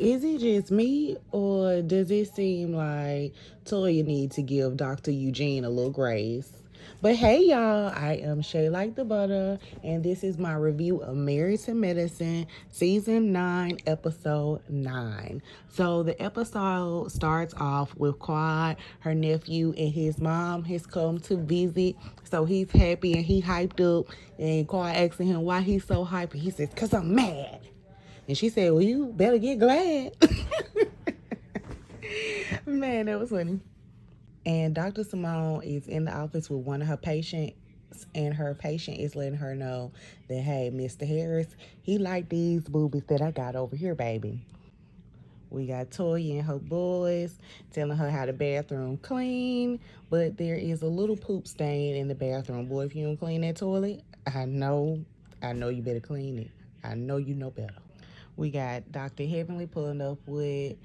Is it just me, or does it seem like Toya need to give Dr. Eugene a little grace? But hey, y'all, I am Shay Like the Butter, and this is my review of Married to Medicine, Season 9, Episode 9. So the episode starts off with Quad, her nephew, and his mom has come to visit. So he's happy and he hyped up, and Quad asking him why he's so hyped, and he says, "Cause I'm mad." And she said, "Well, you better get glad." Man, that was funny. And Dr. Simone is in the office with one of her patients, and her patient is letting her know that, hey, Mr. Harris, he like these boobies that I got over here, baby. We got Toya and her boys telling her how the bathroom clean, but there is a little poop stain in the bathroom. Boy, if you don't clean that toilet, I know you better clean it. I know you know better. We got Dr. Heavenly pulling up with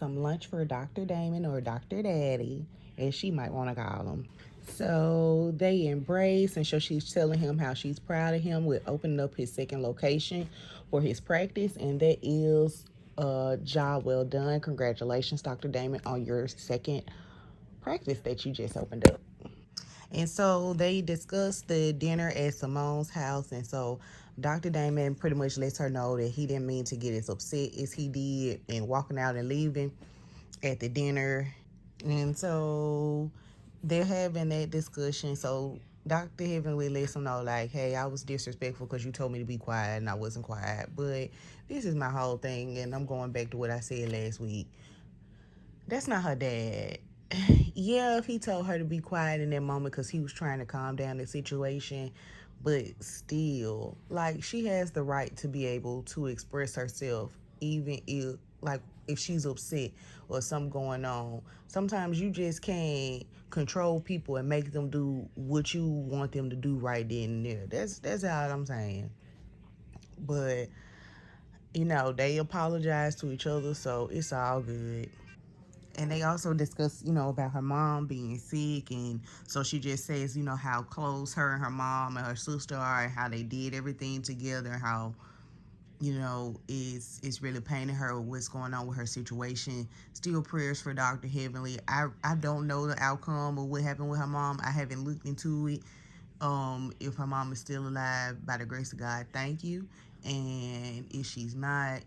some lunch for Dr. Damon, or Dr. Daddy, as she might want to call him. So they embrace, and so she's telling him how she's proud of him with opening up his second location for his practice, and that is a job well done. Congratulations, Dr. Damon, on your second practice that you just opened up. And so they discussed the dinner at Simone's house. And so Dr. Damon pretty much lets her know that he didn't mean to get as upset as he did in walking out and leaving at the dinner. And so they're having that discussion. So Dr. Heavenly lets him know, like, hey, I was disrespectful because you told me to be quiet and I wasn't quiet. But this is my whole thing. And I'm going back to what I said last week. That's not her dad. Yeah, if he told her to be quiet in that moment because he was trying to calm down the situation, but still, like, she has the right to be able to express herself, even if, like, if she's upset or something going on. Sometimes you just can't control people and make them do what you want them to do right then and there. That's all I'm saying. But they apologize to each other, so it's all good. And they also discuss, about her mom being sick. And so she just says, how close her and her mom and her sister are, and how they did everything together, and how, it's really paining her with what's going on with her situation. Still prayers for Dr. Heavenly. I don't know the outcome of what happened with her mom. I haven't looked into it. If her mom is still alive, by the grace of God, thank you. And if she's not,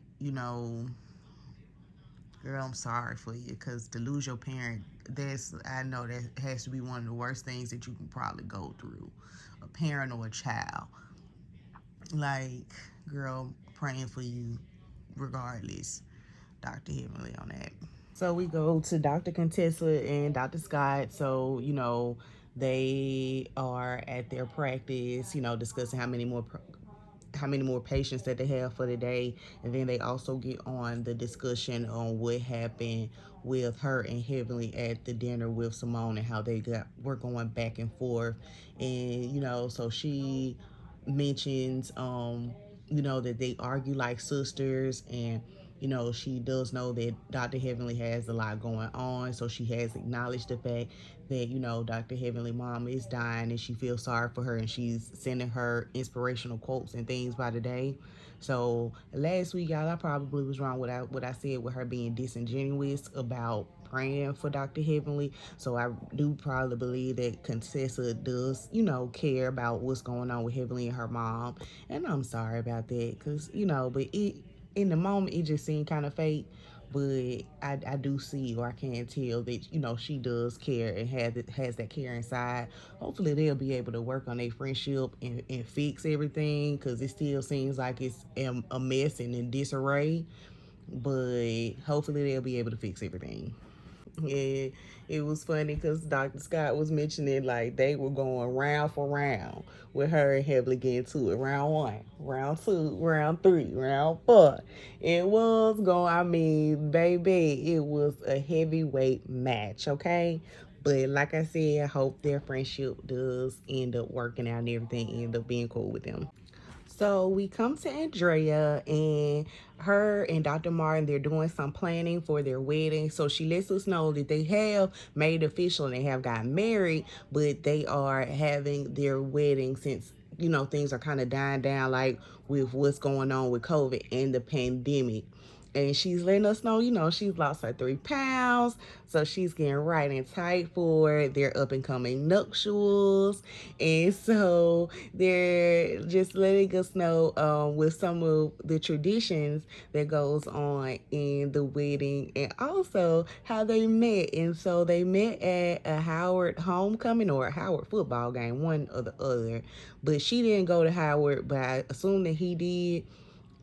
girl, I'm sorry for you, because to lose your parent, I know that has to be one of the worst things that you can probably go through, a parent or a child. Like, girl, praying for you regardless. Dr. Heavenly on that. So we go to Dr. Contessa and Dr. Scott. So, they are at their practice, discussing how many more patients that they have for the day. And then they also get on the discussion on what happened with her and Heavenly at the dinner with Simone, and how they were going back and forth. And so she mentions that they argue like sisters. And she does know that Dr. Heavenly has a lot going on, so she has acknowledged the fact that Dr. Heavenly mom is dying, and she feels sorry for her, and she's sending her inspirational quotes and things by the day. So last week, y'all, I probably was wrong with what I said with her being disingenuous about praying for Dr. Heavenly. So I do probably believe that Contessa does, care about what's going on with Heavenly and her mom. And I'm sorry about that, because, but in the moment, it just seemed kind of fake. But I do see, or I can tell that, she does care and has that care inside. Hopefully they'll be able to work on their friendship and fix everything, because it still seems like it's a mess and in disarray. But hopefully they'll be able to fix everything. Yeah, it was funny because Dr. Scott was mentioning, like, they were going round for round with her and Heavily getting to it. Round one, round two, round three, round four. It was going, I mean, baby, it was a heavyweight match, okay? But like I said, I hope their friendship does end up working out and everything end up being cool with them. So we come to Andrea, and her and Dr. Martin, they're doing some planning for their wedding. So she lets us know that they have made it official and they have gotten married, but they are having their wedding since, things are kind of dying down, like with what's going on with COVID and the pandemic. And she's letting us know, she's lost her 3 pounds. So she's getting right and tight for their up and coming nuptials. And so they're just letting us know with some of the traditions that goes on in the wedding and also how they met. And so they met at a Howard homecoming or a Howard football game, one or the other. But she didn't go to Howard, but I assume that he did.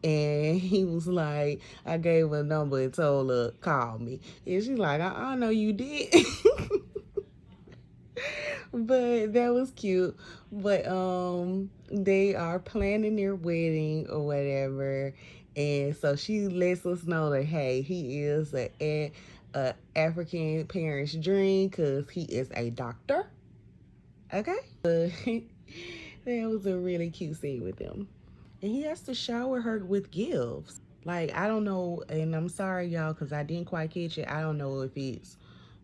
And he was like, I gave her a number and told her, call me. And she's like, I know you did. But that was cute. But they are planning their wedding or whatever. And so she lets us know that, hey, he is a African parent's dream because he is a doctor. Okay? That was a really cute scene with them. And he has to shower her with gifts. Like, I don't know, and I'm sorry, y'all, because I didn't quite catch it. I don't know if it's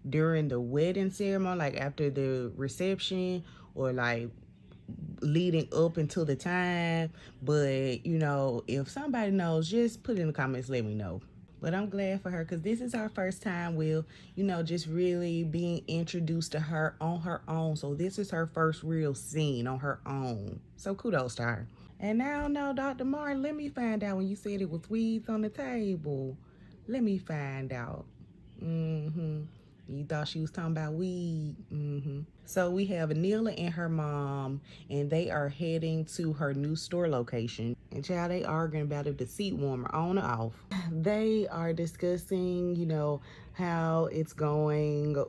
during the wedding ceremony, like after the reception, or like leading up until the time. But, if somebody knows, just put it in the comments, let me know. But I'm glad for her because this is our first time with, just really being introduced to her on her own. So this is her first real scene on her own. So kudos to her. And now, no, Dr. Martin, let me find out when you said it was weeds on the table. Let me find out. You thought she was talking about weed. So we have Anila and her mom, and they are heading to her new store location. And child, they arguing about if the seat warmer on or off. They are discussing, how it's going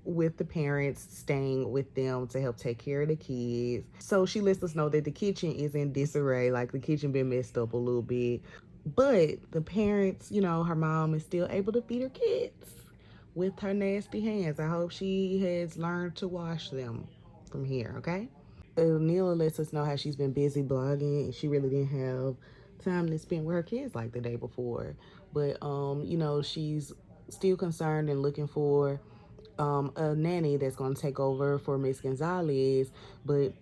with the parents staying with them to help take care of the kids. So she lets us know that the kitchen is in disarray, like the kitchen been messed up a little bit. But the parents, her mom is still able to feed her kids with her nasty hands. I hope she has learned to wash them from here, okay? Neela lets us know how she's been busy blogging and she really didn't have time to spend with her kids like the day before. But, she's still concerned and looking for a nanny that's going to take over for Miss Gonzalez, but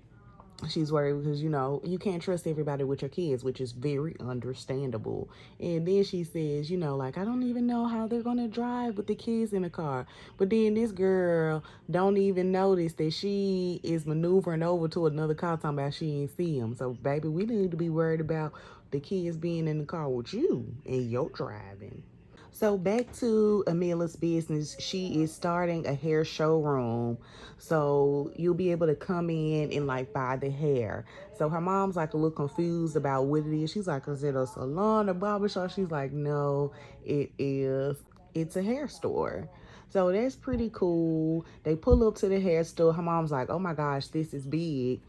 she's worried because you can't trust everybody with your kids, which is very understandable. And then she says, like, I don't even know how they're gonna drive with the kids in the car. But then this girl don't even notice that she is maneuvering over to another car talking about she ain't see him. So baby, we need to be worried about the kids being in the car with you and your driving. So back to Amila's business. She is starting a hair showroom. So you'll be able to come in and like buy the hair. So her mom's like a little confused about what it is. She's like, is it a salon or barbershop? She's like, no, it is. It's a hair store. So that's pretty cool. They pull up to the hair store. Her mom's like, oh my gosh, this is big.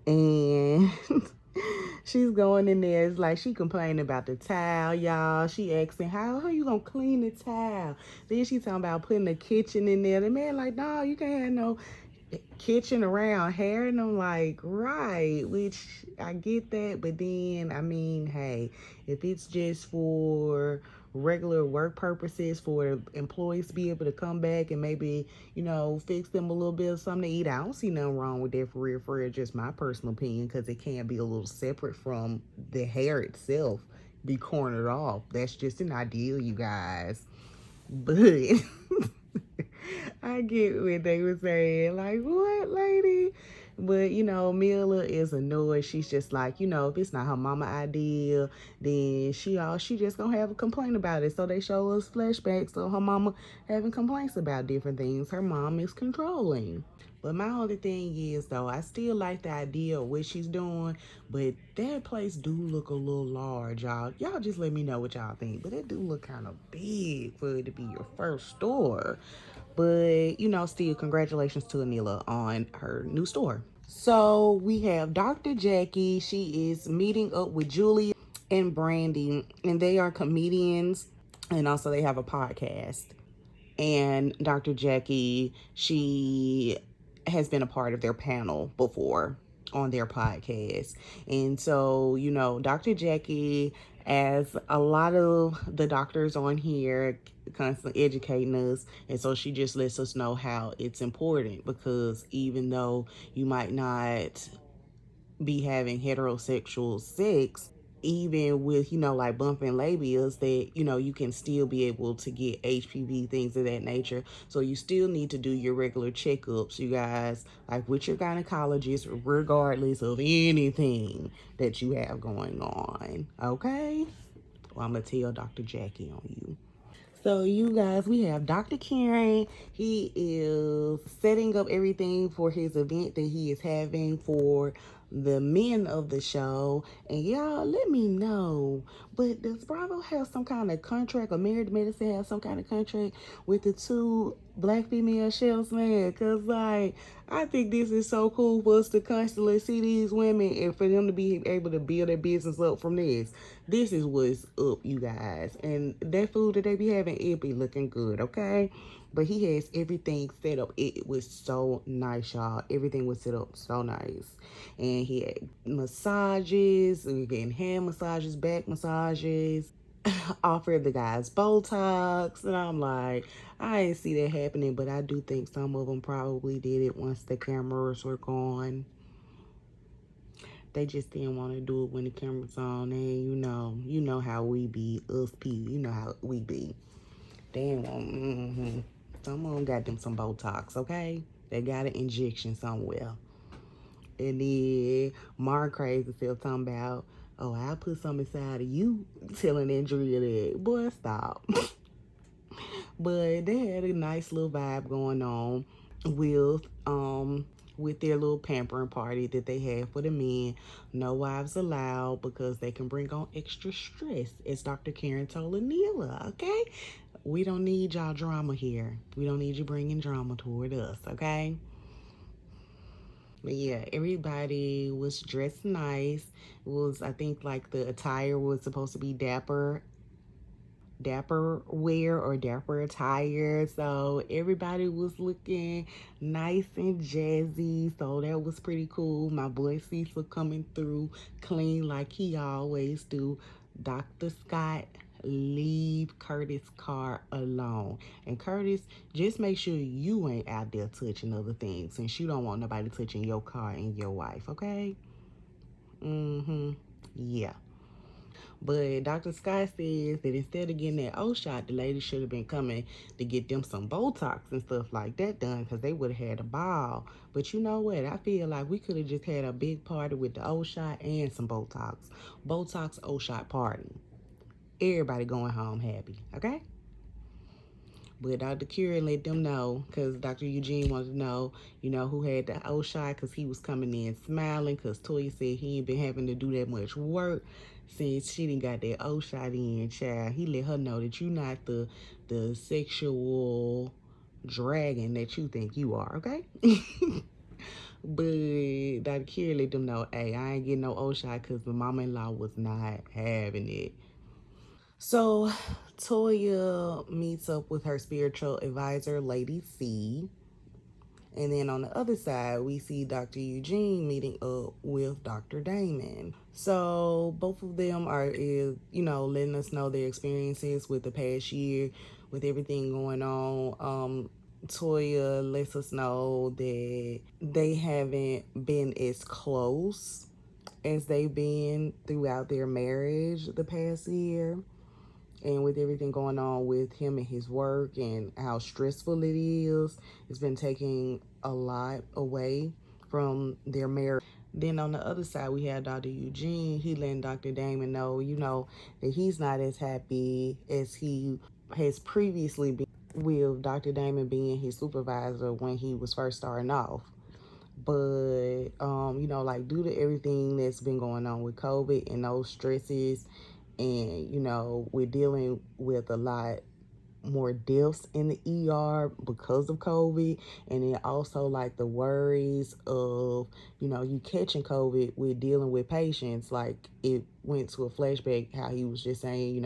And she's going in there. It's like she complaining about the towel, y'all. She asking, how are you gonna clean the towel? Then she talking about putting the kitchen in there. The man like, no, you can't have no kitchen around hair. And I'm like, right, which I get that. But then, I mean, hey, if it's just for regular work purposes for employees to be able to come back and maybe, fix them a little bit of something to eat, I don't see nothing wrong with that for real, just my personal opinion, because it can be a little separate from the hair itself, be cornered off. That's just an ideal, you guys. But I get what they were saying, like, what, lady? But, Mila is annoyed. She's just like, if it's not her mama idea, then she just gonna have a complaint about it. So they show us flashbacks of her mama having complaints about different things. Her mom is controlling. But my only thing is, though, I still like the idea of what she's doing, but that place do look a little large, y'all. Y'all just let me know what y'all think. But it do look kind of big for it to be your first store. But, still congratulations to Anila on her new store. So we have Dr. Jackie. She is meeting up with Julia and Brandy, and they are comedians, and also they have a podcast. And Dr. Jackie, she has been a part of their panel before on their podcast. And so, Dr. Jackie, as a lot of the doctors on here, constantly educating us. And so she just lets us know how it's important, because even though you might not be having heterosexual sex, even with, like bumping labias, that, you can still be able to get HPV, things of that nature. So you still need to do your regular checkups, you guys, like with your gynecologist, regardless of anything that you have going on. Okay? Well, I'm going to tell Dr. Jackie on you. So, you guys, we have Dr. Karen. He is setting up everything for his event that he is having for the men of the show. And y'all, let me know. But does Bravo have some kind of contract, or Married Medicine have some kind of contract with the two black female chefs, man? Because, like, I think this is so cool for us to constantly see these women and for them to be able to build their business up from this. This is what's up, you guys. And that food that they be having, it be looking good, okay? But he has everything set up. It was so nice, y'all. Everything was set up so nice. And he had massages, we getting hand massages, back massages, offered the guys Botox. And I'm like, I didn't see that happening, but I do think some of them probably did it once the cameras were gone. They just didn't want to do it when the camera's on. And you know how we be, us people. You know how we be. They ain't want. Some of them got them some Botox, okay? They got an injection somewhere. And then Mark crazy still talking about, oh, I'll put some inside of you, telling Andrea that. Boy, stop. But they had a nice little vibe going on with with their little pampering party that they had for the men. No wives allowed because they can bring on extra stress, as Dr. Karen told Anila, okay? We don't need y'all drama here. We don't need you bringing drama toward us, okay? But yeah, everybody was dressed nice. It was, I think, like the attire was supposed to be dapper wear or dapper attire. So everybody was looking nice and jazzy. So that was pretty cool. My boy Cecil coming through clean like he always do. Dr. Scott, leave Curtis' car alone. And Curtis, just make sure you ain't out there touching other things, since you don't want nobody touching your car and your wife, okay? Yeah. But Dr. Scott says that instead of getting that O shot, the lady should have been coming to get them some Botox and stuff like that done, because they would have had a ball. But you know what? I feel like we could have just had a big party with the O shot and some Botox. Botox O shot party. Everybody going home happy, okay? But Dr. Curie let them know, because Dr. Eugene wanted to know, who had the O shot, because he was coming in smiling, because Toya said he ain't been having to do that much work since she didn't got that O shot in, child. He let her know that you not the sexual dragon that you think you are, okay? But Dr. Curie let them know, hey, I ain't getting no O shot because the mama-in-law was not having it. So Toya meets up with her spiritual advisor, Lady C. And then on the other side, we see Dr. Eugene meeting up with Dr. Damon. So both of them are, letting us know their experiences with the past year, with everything going on. Toya lets us know that they haven't been as close as they've been throughout their marriage the past year, and with everything going on with him and his work and how stressful it is, it's been taking a lot away from their marriage. Then on the other side, we have Dr. Eugene. He letting Dr. Damon know, that he's not as happy as he has previously been, with Dr. Damon being his supervisor when he was first starting off. But like, due to everything that's been going on with COVID and those stresses, and we're dealing with a lot more deaths in the ER because of COVID, and then also like the worries of you catching COVID. We're dealing with patients, like it went to a flashback how he was just saying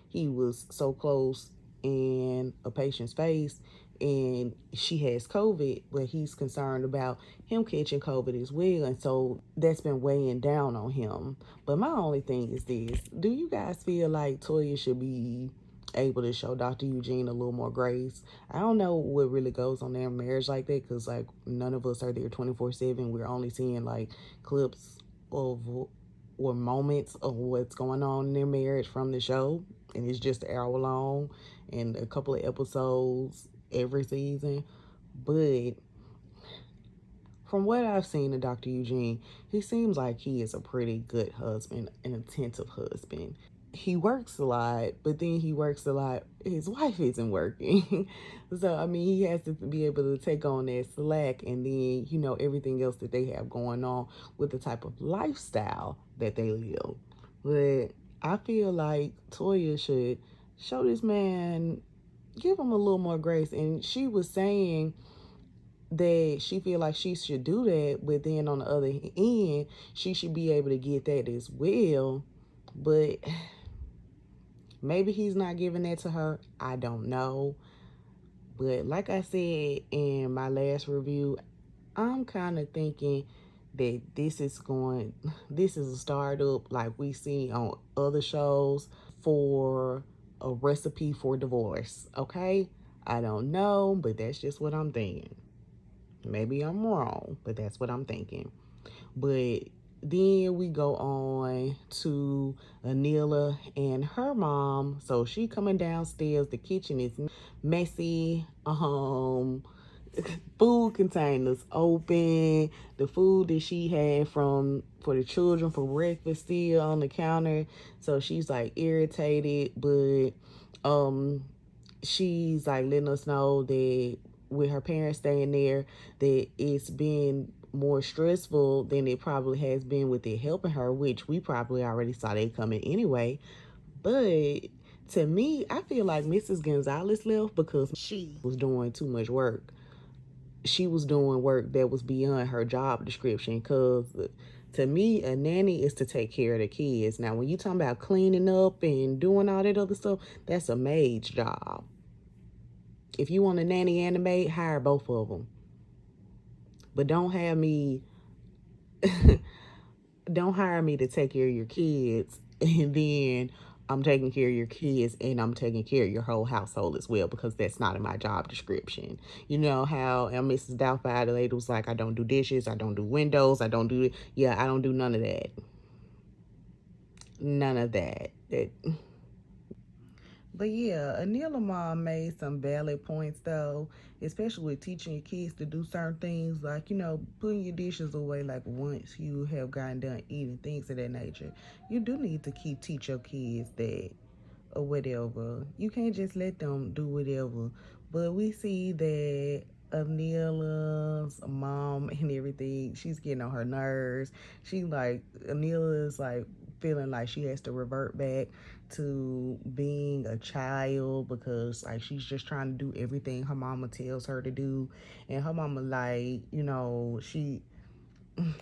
he was so close in a patient's face and she has COVID, but he's concerned about him catching COVID as well. And so that's been weighing down on him. But my only thing is this: do you guys feel like Toya should be able to show Dr. Eugene a little more grace? I don't know what really goes on their marriage like that, because like none of us are there 24/7. We're only seeing like clips of or moments of what's going on in their marriage from the show, and it's just an hour long and a couple of episodes every season. But from what I've seen of Dr. Eugene, he seems like he is a pretty good husband, an attentive husband. He works a lot, but then he works a lot. His wife isn't working. So, I mean, he has to be able to take on that slack and then, everything else that they have going on with the type of lifestyle that they live. But I feel like Toya should show this man, give him a little more grace. And she was saying that she feel like she should do that, but then on the other end, she should be able to get that as well. But maybe he's not giving that to her. I don't know. But like I said in my last review, I'm kind of thinking that this is a startup like we see on other shows for a recipe for divorce. Okay? I don't know, but that's just what I'm thinking. Maybe I'm wrong, but that's what I'm thinking. But then we go on to Anila and her mom. So she coming downstairs. The kitchen is messy. Food containers open. The food that she had for the children for breakfast still on the counter. So she's like irritated, but she's like letting us know that with her parents staying there, that it's been more stressful than it probably has been with it helping her, which we probably already saw that coming anyway. But to me, I feel like Mrs. Gonzalez left because she was doing too much work. She was doing work that was beyond her job description. Because to me, a nanny is to take care of the kids. Now, when you talking about cleaning up and doing all that other stuff, that's a maid's job. If you want a nanny and a maid, hire both of them. But don't have me don't hire me to take care of your kids and then I'm taking care of your kids and I'm taking care of your whole household as well, because that's not in my job description. You know how Mrs. Doubtfire, the lady was like, I don't do dishes, I don't do windows, I don't do, yeah, I don't do none of that. None of that. But yeah, Anila mom made some valid points though, especially with teaching your kids to do certain things, like, putting your dishes away, like once you have gotten done eating, things of that nature. You do need to teach your kids that or whatever. You can't just let them do whatever. But we see that Anila's mom and everything, she's getting on her nerves. Anila is like feeling like she has to revert back to being a child, because like she's just trying to do everything her mama tells her to do. And her mama, like,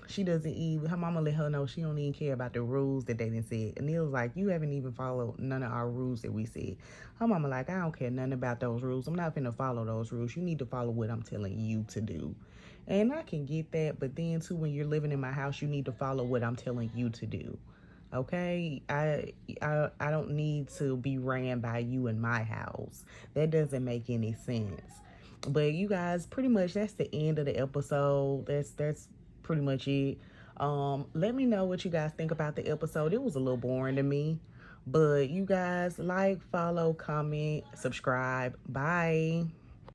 she doesn't even, her mama let her know she don't even care about the rules that they didn't say. And it was like, you haven't even followed none of our rules that we said. Her mama like, I don't care nothing about those rules. I'm not finna follow those rules. You need to follow what I'm telling you to do. And I can get that, but then too, when you're living in my house, you need to follow what I'm telling you to do. Okay, I don't need to be ran by you in my house. That doesn't make any sense. But you guys, pretty much that's the end of the episode. That's pretty much it. Let me know what you guys think about the episode. It was a little boring to me. But you guys, like, follow, comment, subscribe. Bye.